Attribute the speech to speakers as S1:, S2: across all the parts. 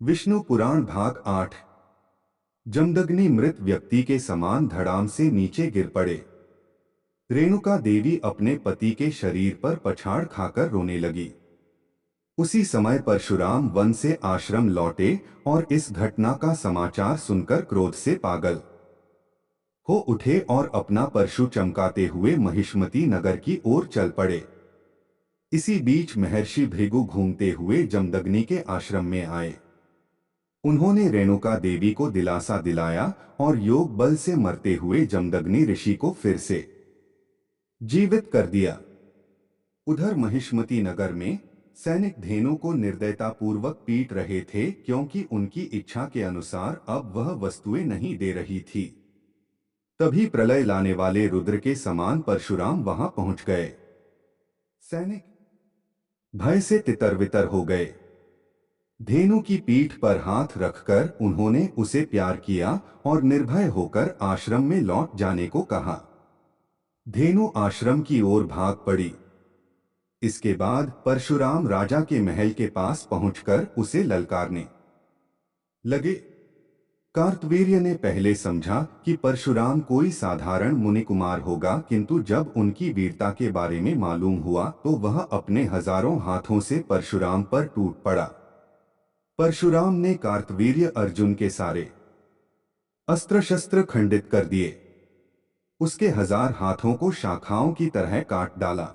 S1: विष्णु पुराण भाग 8। जमदग्नि मृत व्यक्ति के समान धड़ाम से नीचे गिर पड़े। रेणुका देवी अपने पति के शरीर पर पछाड़ खाकर रोने लगी। उसी समय परशुराम वन से आश्रम लौटे और इस घटना का समाचार सुनकर क्रोध से पागल हो उठे और अपना परशु चमकाते हुए महिष्मती नगर की ओर चल पड़े। इसी बीच महर्षि भृगु घूमते हुए जमदग्नि के आश्रम में आए। उन्होंने रेणुका देवी को दिलासा दिलाया और योग बल से मरते हुए जमदग्नि ऋषि को फिर से जीवित कर दिया। उधर महिष्मती नगर में सैनिक धेनु को निर्दयतापूर्वक पीट रहे थे, क्योंकि उनकी इच्छा के अनुसार अब वह वस्तुएं नहीं दे रही थी। तभी प्रलय लाने वाले रुद्र के समान परशुराम वहां पहुंच गए। सैनिक भय से तितर-बितर हो गए। धेनु की पीठ पर हाथ रखकर उन्होंने उसे प्यार किया और निर्भय होकर आश्रम में लौट जाने को कहा। धेनु आश्रम की ओर भाग पड़ी। इसके बाद परशुराम राजा के महल के पास पहुंचकर उसे ललकारने लगे। कार्तवीर्य ने पहले समझा कि परशुराम कोई साधारण मुनि कुमार होगा, किंतु जब उनकी वीरता के बारे में मालूम हुआ तो वह अपने हजारों हाथों से परशुराम पर टूट पड़ा। परशुराम ने कार्तवीर्य अर्जुन के सारे अस्त्र शस्त्र खंडित कर दिए। उसके 1000 हाथों को शाखाओं की तरह काट डाला।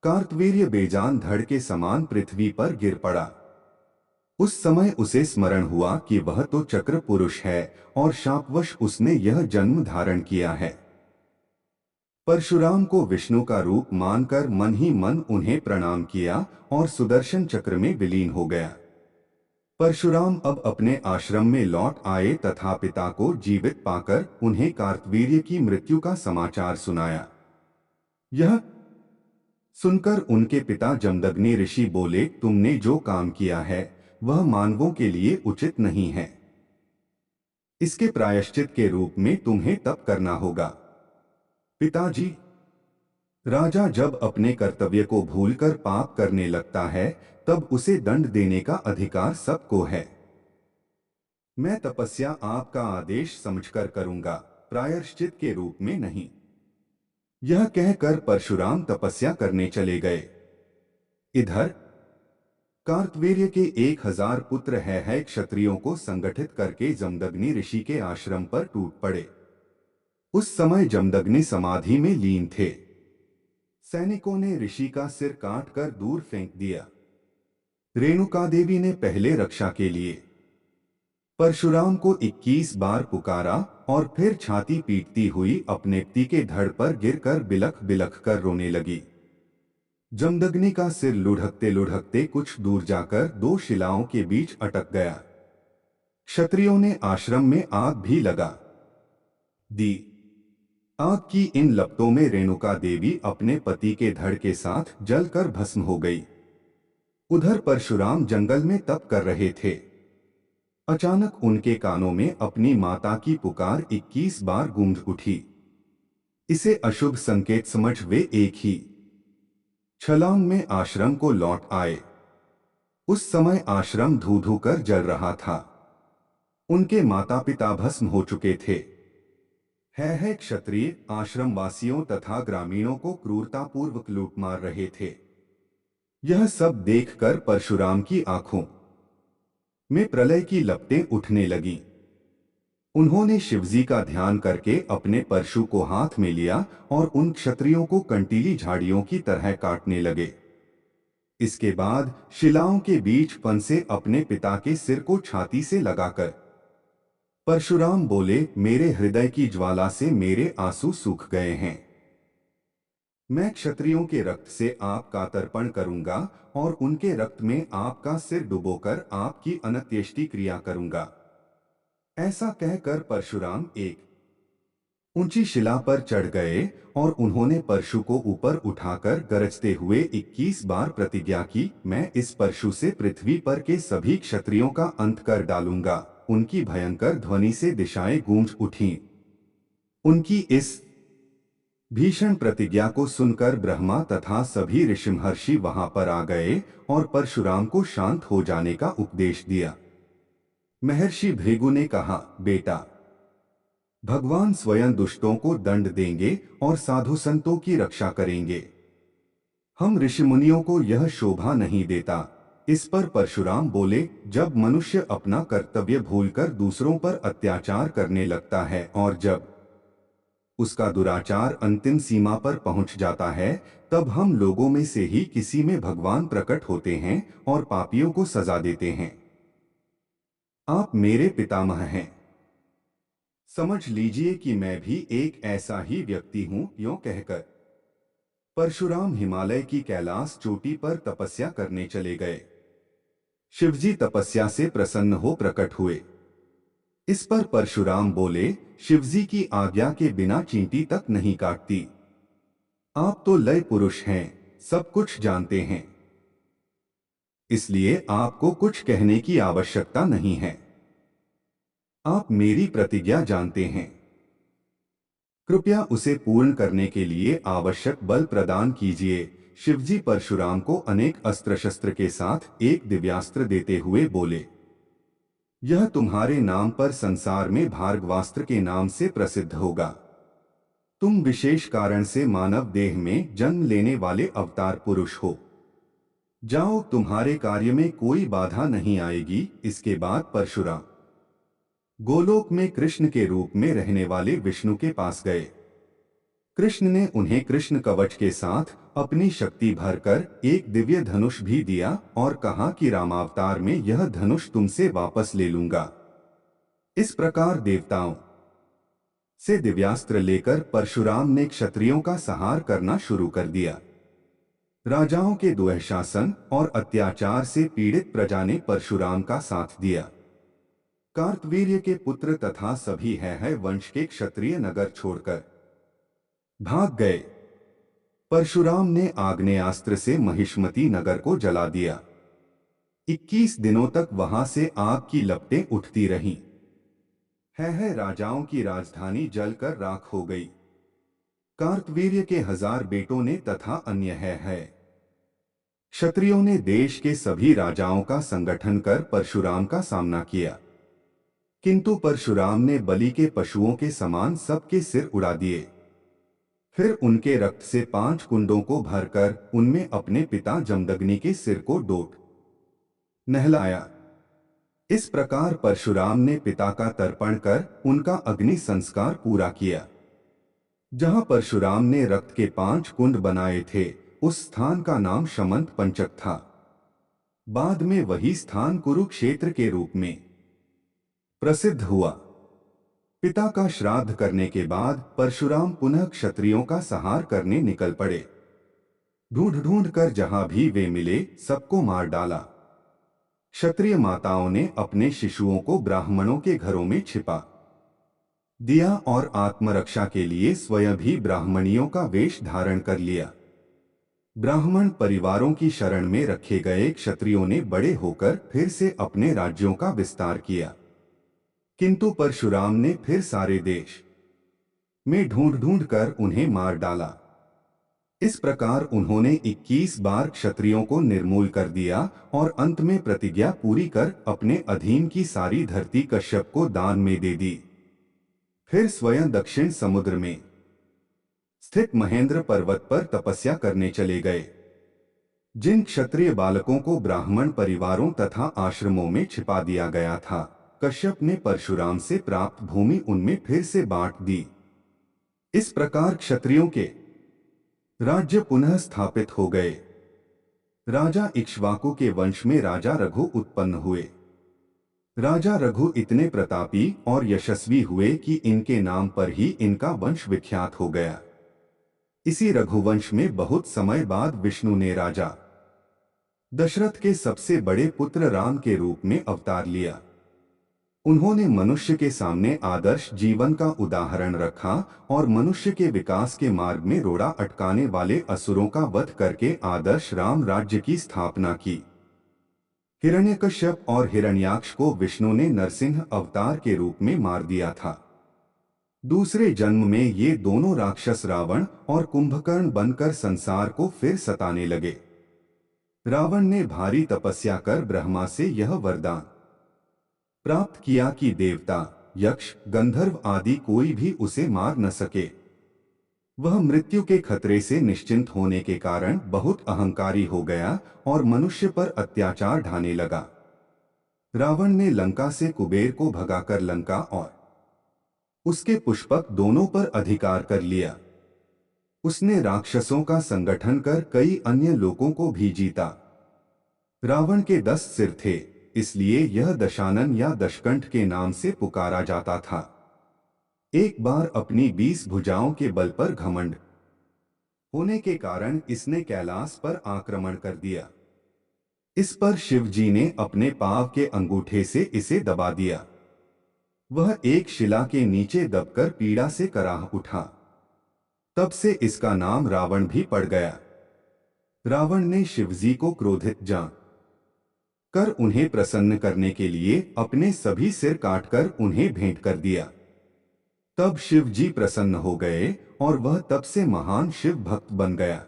S1: कार्तवीर्य बेजान धड़ के समान पृथ्वी पर गिर पड़ा। उस समय उसे स्मरण हुआ कि वह तो चक्र पुरुष है और शापवश उसने यह जन्म धारण किया है। परशुराम को विष्णु का रूप मानकर मन ही मन उन्हें प्रणाम किया और सुदर्शन चक्र में विलीन हो गया। परशुराम अब अपने आश्रम में लौट आए तथा पिता को जीवित पाकर उन्हें कार्तवीर्य की मृत्यु का समाचार सुनाया। यह सुनकर उनके पिता जमदग्नि ऋषि बोले, तुमने जो काम किया है वह मानवों के लिए उचित नहीं है। इसके प्रायश्चित के रूप में तुम्हें तप करना होगा। पिताजी, राजा जब अपने कर्तव्य को भूलकर पाप करने लगता है तब उसे दंड देने का अधिकार सबको है। मैं तपस्या आपका आदेश समझकर करूंगा, प्रायश्चित के रूप में नहीं। यह कहकर परशुराम तपस्या करने चले गए। इधर कार्तवीर्य के 1000 पुत्र है क्षत्रियों को संगठित करके जमदग्नि ऋषि के आश्रम पर टूट पड़े। उस समय जमदग्नि समाधि में लीन थे। सैनिकों ने ऋषि का सिर काटकर दूर फेंक दिया। रेणुका देवी ने पहले रक्षा के लिए परशुराम को 21 बार पुकारा और फिर छाती पीटती हुई अपने पति के धड़ पर गिरकर बिलख बिलख कर रोने लगी। जमदग्नि का सिर लुढ़कते लुढ़कते कुछ दूर जाकर 2 शिलाओं के बीच अटक गया। क्षत्रियों ने आश्रम में आग भी लगा दी। आग की इन लपटों में रेणुका देवी अपने पति के धड़ के साथ जलकर भस्म हो गई। उधर परशुराम जंगल में तप कर रहे थे। अचानक उनके कानों में अपनी माता की पुकार 21 बार गूंज उठी। इसे अशुभ संकेत समझ वे एक ही छलांग में आश्रम को लौट आए। उस समय आश्रम धू-धू कर जल रहा था। उनके माता पिता भस्म हो चुके थे। है क्षत्रिय आश्रम वासियों तथा ग्रामीणों को क्रूरतापूर्वक लूट मार रहे थे। यह सब देखकर परशुराम की आंखों में प्रलय की लपटें उठने लगीं। उन्होंने शिवजी का ध्यान करके अपने परशु को हाथ में लिया और उन क्षत्रियों को कंटीली झाड़ियों की तरह काटने लगे। इसके बाद शिलाओं के बीच फंसे अपने पिता के सिर को छाती से लगाकर परशुराम बोले, मेरे हृदय की ज्वाला से मेरे आंसू सूख गए हैं। मैं क्षत्रियों के रक्त से आपका तर्पण करूंगा और उनके रक्त में आपका सिर डुबोकर आपकी अंत्येष्टि क्रिया करूंगा। ऐसा कहकर परशुराम एक ऊंची शिला पर चढ़ गए और उन्होंने परशु को ऊपर उठाकर गरजते हुए 21 बार प्रतिज्ञा की, मैं इस परशु से पृथ्वी पर के सभी क्षत्रियों का अंत कर डालूंगा। उनकी भयंकर ध्वनि से दिशाएं गूंज उठीं। उनकी इस भीषण प्रतिज्ञा को सुनकर ब्रह्मा तथा सभी ऋषि महर्षि वहां पर आ गए और परशुराम को शांत हो जाने का उपदेश दिया। महर्षि भृगु ने कहा, बेटा, भगवान स्वयं दुष्टों को दंड देंगे और साधु संतों की रक्षा करेंगे। हम ऋषि मुनियों को यह शोभा नहीं देता। इस पर परशुराम बोले, जब मनुष्य अपना कर्तव्य भूलकर दूसरों पर अत्याचार करने लगता है और जब उसका दुराचार अंतिम सीमा पर पहुंच जाता है, तब हम लोगों में से ही किसी में भगवान प्रकट होते हैं और पापियों को सजा देते हैं। आप मेरे पितामह हैं। समझ लीजिए कि मैं भी एक ऐसा ही व्यक्ति हूं। यों कहकर परशुराम हिमालय की कैलाश चोटी पर तपस्या करने चले गए। शिवजी तपस्या से प्रसन्न हो प्रकट हुए। इस पर परशुराम बोले, शिवजी की आज्ञा के बिना चींटी तक नहीं काटती। आप तो लय पुरुष हैं, सब कुछ जानते हैं, इसलिए आपको कुछ कहने की आवश्यकता नहीं है। आप मेरी प्रतिज्ञा जानते हैं, कृपया उसे पूर्ण करने के लिए आवश्यक बल प्रदान कीजिए। शिवजी परशुराम को अनेक अस्त्र शस्त्र के साथ एक दिव्यास्त्र देते हुए बोले, यह तुम्हारे नाम पर संसार में भार्गवास्त्र के नाम से प्रसिद्ध होगा। तुम विशेष कारण से मानव देह में जन्म लेने वाले अवतार पुरुष हो। जाओ, तुम्हारे कार्य में कोई बाधा नहीं आएगी। इसके बाद परशुराम गोलोक में कृष्ण के रूप में रहने वाले विष्णु के पास गए। कृष्ण ने उन्हें कृष्ण कवच के साथ अपनी शक्ति भरकर एक दिव्य धनुष भी दिया और कहा कि रामावतार में यह धनुष तुमसे वापस ले लूंगा। इस प्रकार देवताओं से दिव्यास्त्र लेकर परशुराम ने क्षत्रियों का संहार करना शुरू कर दिया। राजाओं के दुःशासन और अत्याचार से पीड़ित प्रजा ने परशुराम का साथ दिया। कार्तवीर्य के पुत्र तथा सभी है वंश के क्षत्रिय नगर छोड़कर भाग गए। परशुराम ने आग्नेयास्त्र से महिष्मती नगर को जला दिया। 21 दिनों तक वहां से आग की लपटें उठती रहीं। है राजाओं की राजधानी जलकर राख हो गई। कार्तवीर्य के 1000 बेटों ने तथा अन्य है क्षत्रियों ने देश के सभी राजाओं का संगठन कर परशुराम का सामना किया, किंतु परशुराम ने बलि के पशुओं के समान सबके सिर उड़ा दिए। फिर उनके रक्त से 5 कुंडों को भरकर उनमें अपने पिता जमदग्नि के सिर को डोब नहलाया। इस प्रकार परशुराम ने पिता का तर्पण कर उनका अग्नि संस्कार पूरा किया। जहां परशुराम ने रक्त के 5 कुंड बनाए थे, उस स्थान का नाम शमंत पंचक था। बाद में वही स्थान कुरुक्षेत्र के रूप में प्रसिद्ध हुआ। पिता का श्राद्ध करने के बाद परशुराम पुनः क्षत्रियों का संहार करने निकल पड़े। ढूंढ ढूंढ कर जहां भी वे मिले, सबको मार डाला। क्षत्रिय माताओं ने अपने शिशुओं को ब्राह्मणों के घरों में छिपा दिया और आत्मरक्षा के लिए स्वयं भी ब्राह्मणियों का वेश धारण कर लिया। ब्राह्मण परिवारों की शरण में रखे गए क्षत्रियों ने बड़े होकर फिर से अपने राज्यों का विस्तार किया, किंतु परशुराम ने फिर सारे देश में ढूंढ ढूंढ कर उन्हें मार डाला। इस प्रकार उन्होंने 21 बार क्षत्रियों को निर्मूल कर दिया और अंत में प्रतिज्ञा पूरी कर अपने अधीन की सारी धरती कश्यप को दान में दे दी। फिर स्वयं दक्षिण समुद्र में स्थित महेंद्र पर्वत पर तपस्या करने चले गए। जिन क्षत्रिय बालकों को ब्राह्मण परिवारों तथा आश्रमों में छिपा दिया गया था, कश्यप ने परशुराम से प्राप्त भूमि उनमें फिर से बांट दी। इस प्रकार क्षत्रियों के राज्य पुनः स्थापित हो गए। राजा इक्ष्वाकु के वंश में राजा रघु उत्पन्न हुए। राजा रघु इतने प्रतापी और यशस्वी हुए कि इनके नाम पर ही इनका वंश विख्यात हो गया। इसी रघुवंश में बहुत समय बाद विष्णु ने राजा दशरथ के सबसे बड़े पुत्र राम के रूप में अवतार लिया। उन्होंने मनुष्य के सामने आदर्श जीवन का उदाहरण रखा और मनुष्य के विकास के मार्ग में रोड़ा अटकाने वाले असुरों का वध करके आदर्श राम राज्य की स्थापना की। हिरण्यकश्यप और हिरण्याक्ष को विष्णु ने नरसिंह अवतार के रूप में मार दिया था। दूसरे जन्म में ये दोनों राक्षस रावण और कुंभकर्ण बनकर संसार को फिर सताने लगे। रावण ने भारी तपस्या कर ब्रह्मा से यह वरदान प्राप्त किया कि देवता, यक्ष, गंधर्व आदि कोई भी उसे मार न सके। वह मृत्यु के खतरे से निश्चिंत होने के कारण बहुत अहंकारी हो गया और मनुष्य पर अत्याचार ढाने लगा। रावण ने लंका से कुबेर को भगाकर लंका और उसके पुष्पक दोनों पर अधिकार कर लिया। उसने राक्षसों का संगठन कर कई अन्य लोगों को भी जीता। रावण के 10 सिर थे, इसलिए यह दशानन या दशकंठ के नाम से पुकारा जाता था। एक बार अपनी 20 भुजाओं के बल पर घमंड होने के कारण इसने कैलाश पर आक्रमण कर दिया। इस पर शिव जी ने अपने पांव के अंगूठे से इसे दबा दिया। वह एक शिला के नीचे दबकर पीड़ा से कराह उठा। तब से इसका नाम रावण भी पड़ गया। रावण ने शिवजी को क्रोधित जान कर उन्हें प्रसन्न करने के लिए अपने सभी सिर काटकर उन्हें भेंट कर दिया। तब शिव जी प्रसन्न हो गए और वह तब से महान शिव भक्त बन गया।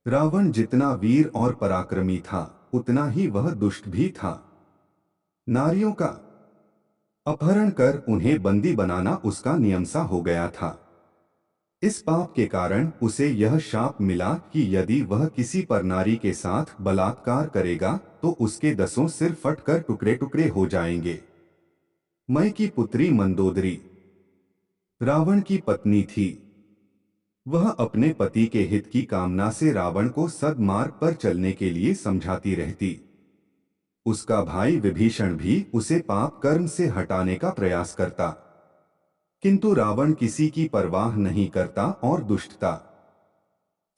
S1: रावण जितना वीर और पराक्रमी था, उतना ही वह दुष्ट भी था। नारियों का अपहरण कर उन्हें बंदी बनाना उसका नियम सा हो गया था। इस पाप के कारण उसे यह शाप मिला कि यदि वह किसी पर नारी के साथ बलात्कार करेगा तो उसके 10 सिर फटकर टुकड़े टुकड़े हो जाएंगे। मय की पुत्री मंदोदरी रावण की पत्नी थी। वह अपने पति के हित की कामना से रावण को सद्मार्ग पर चलने के लिए समझाती रहती। उसका भाई विभीषण भी उसे पाप कर्म से हटाने का प्रयास करता, किंतु रावण किसी की परवाह नहीं करता और दुष्टता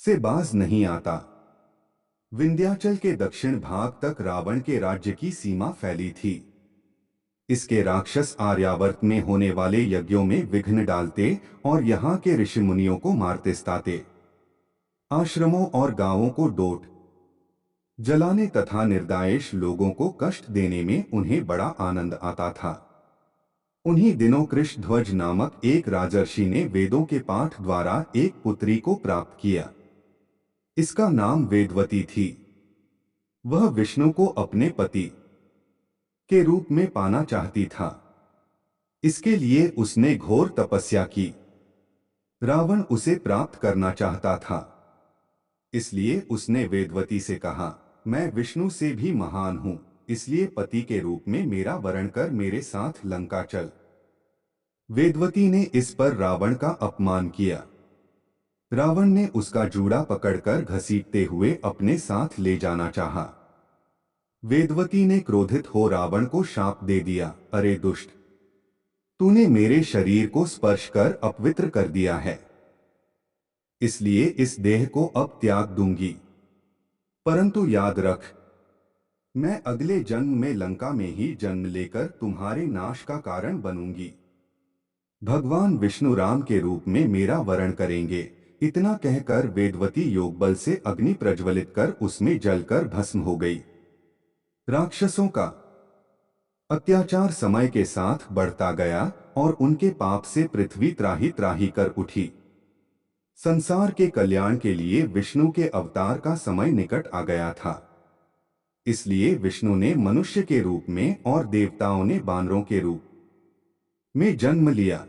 S1: से बाज नहीं आता। विंध्याचल के दक्षिण भाग तक रावण के राज्य की सीमा फैली थी। इसके राक्षस आर्यावर्त में होने वाले यज्ञों में विघ्न डालते और यहाँ के ऋषि मुनियों को मारते सताते, आश्रमों और गांवों को डोट जलाने तथा निर्दयी लोगों को कष्ट देने में उन्हें बड़ा आनंद आता था। उन्हीं दिनों कृष्णध्वज नामक एक राजर्षि ने वेदों के पाठ द्वारा एक पुत्री को प्राप्त किया। इसका नाम वेदवती थी। वह विष्णु को अपने पति के रूप में पाना चाहती था। इसके लिए उसने घोर तपस्या की। रावण उसे प्राप्त करना चाहता था, इसलिए उसने वेदवती से कहा, मैं विष्णु से भी महान हूं, इसलिए पति के रूप में मेरा वरण कर मेरे साथ लंका चल। वेदवती ने इस पर रावण का अपमान किया। रावण ने उसका जूड़ा पकड़कर घसीटते हुए अपने साथ ले जाना चाहा। वेदवती ने क्रोधित हो रावण को शाप दे दिया, अरे दुष्ट, तूने मेरे शरीर को स्पर्श कर अपवित्र कर दिया है, इसलिए इस देह को अब त्याग दूंगी। परंतु याद रख, मैं अगले जन्म में लंका में ही जन्म लेकर तुम्हारे नाश का कारण बनूंगी। भगवान विष्णु राम के रूप में मेरा वरण करेंगे। इतना कहकर वेदवती योगबल से अग्नि प्रज्वलित कर उसमें जलकर भस्म हो गई। राक्षसों का अत्याचार समय के साथ बढ़ता गया और उनके पाप से पृथ्वी त्राही त्राही कर उठी। संसार के कल्याण के लिए विष्णु के अवतार का समय निकट आ गया था। इसलिए विष्णु ने मनुष्य के रूप में और देवताओं ने बानरों के रूप में जन्म लिया।